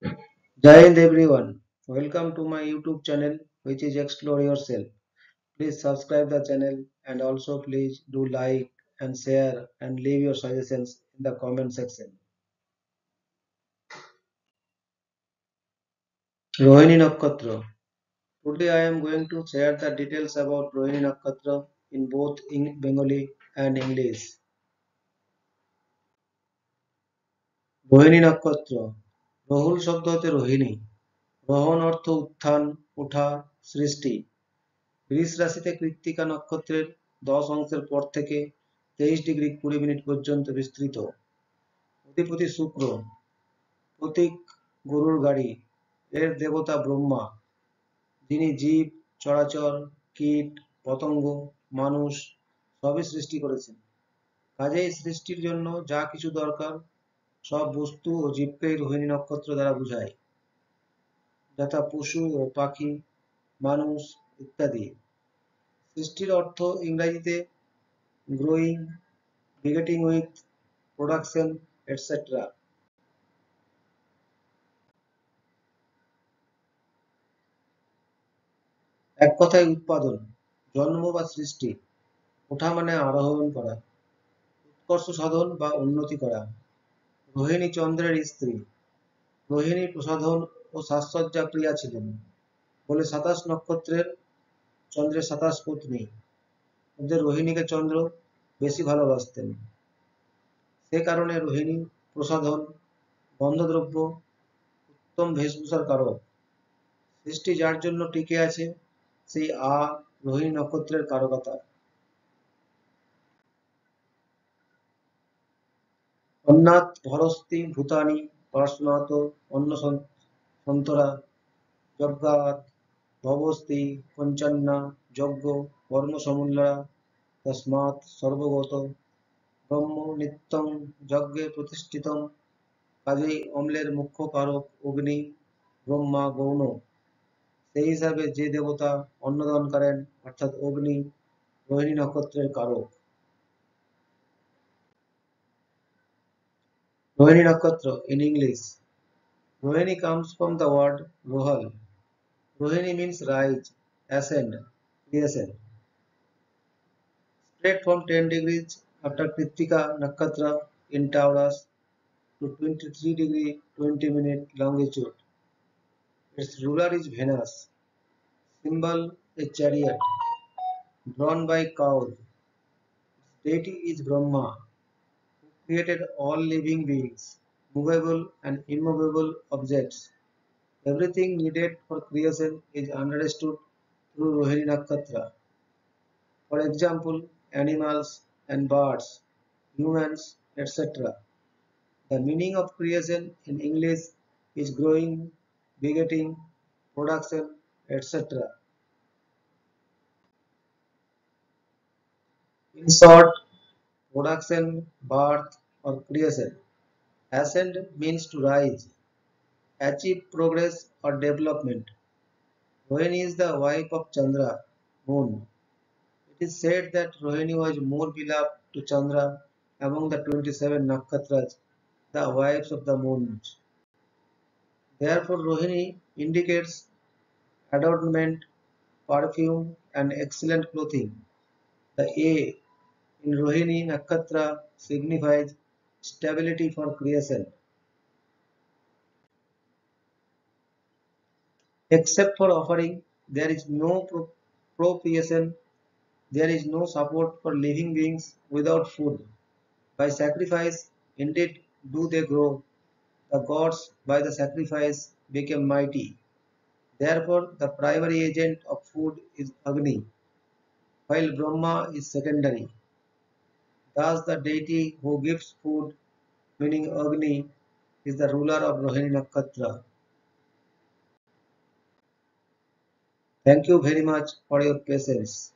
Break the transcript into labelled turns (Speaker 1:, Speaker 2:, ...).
Speaker 1: Jai Hind everyone. Welcome to my YouTube channel which is Explore Yourself. Please subscribe the channel and also please do like and share and leave your suggestions in the comment section. Rohini Nakshatra. Today I am going to share the details about Rohini Nakshatra in both Bengali and English. Rohini নক্ষত্র রহুল শব্দ হতে রোহিণী রোহণ অর্থ উত্থান ওঠা সৃষ্টি বৃষ রাশিতে কৃত্তিকা নক্ষত্রের 10 অংশের পর থেকে 23°20' পর্যন্ত বিস্তৃত অধিপতি শুক্র প্রতীক গরুর গাড়ি এর দেবতা ব্রহ্মা যিনি জীব চরাচর কীট পতঙ্গ মানুষ সবই সৃষ্টি করেছেন কাজেই সৃষ্টির জন্য যা কিছু দরকার সব বস্তু ও জীবকেই রোহিণী নক্ষত্র দ্বারা বোঝায় যথা পশু ও পাখি মানুষ ইত্যাদি সৃষ্টির অর্থ ইংরেজিতে growing begetting with production etc. এক কথায় উৎপাদন জন্ম বা সৃষ্টি ওঠা মানে আরোহণ করা উৎকর্ষ সাধন বা উন্নতি করা রোহিণী চন্দ্রের স্ত্রী রোহিণী প্রসাধন ও সাজসজ্জা প্রিয়া ছিলেন বলে 27 নক্ষত্রের চন্দ্রের 27 পত্নী মধ্যে রোহিণীকে চন্দ্র বেশি ভালোবাসতেন সে কারণে রোহিণী প্রসাধন গন্ধদ্রব্য উত্তম বেশভূষার কারক সৃষ্টি যার জন্য টিকে আছে সেই রোহিণী নক্ষত্রের কারকতা অন্নাৎ ভরস্তি ভূতানি পার্শ্বনাথ অন্য সন্তরা যজ্ঞাৎ ভবস্তি পঞ্চান্না যজ্ঞ কর্ম সমুল্লরা তস্মাৎ সর্বগত ব্রহ্ম নিত্যং যজ্ঞে প্রতিষ্ঠিতম কাজেই অম্লের মুখ্য কারক অগ্নি ব্রহ্মা গৌণ সেই হিসাবে যে দেবতা অন্নদান করেন অর্থাৎ অগ্নি রোহিণী নক্ষত্রের কারক রোহিণী নক্ষত্র in English Rohini comes from the word rohal Rohini means rise ascend creation spread from 10 degrees after Krittika nakshatra in Taurus to 23°20' longitude its ruler is Venus symbol a chariot drawn by cows its deity is Brahma created all living beings, movable and immovable objects. Everything needed for creation is understood through Rohini Nakshatra. For example, animals and birds, humans, etc. The meaning of creation in English is growing, begetting, production, etc. In short, production, birth, or creation. Ascend means to rise, achieve progress or development. Rohini is the wife of Chandra, moon. It is said that Rohini was more beloved to Chandra among the 27 nakshatras, the wives of the moons. Therefore, Rohini indicates adornment, perfume, and excellent clothing. The A in Rohini nakshatra signifies stability for creation. Except for offering, there is no procreation. There is no support for living beings without food. By sacrifice, indeed, do they grow. The gods, by the sacrifice, became mighty. Therefore, the primary agent of food is Agni, while Brahma is secondary. Thus, the deity who gives food, meaning Agni, is the ruler of Rohini Nakshatra. Thank you very much for your patience.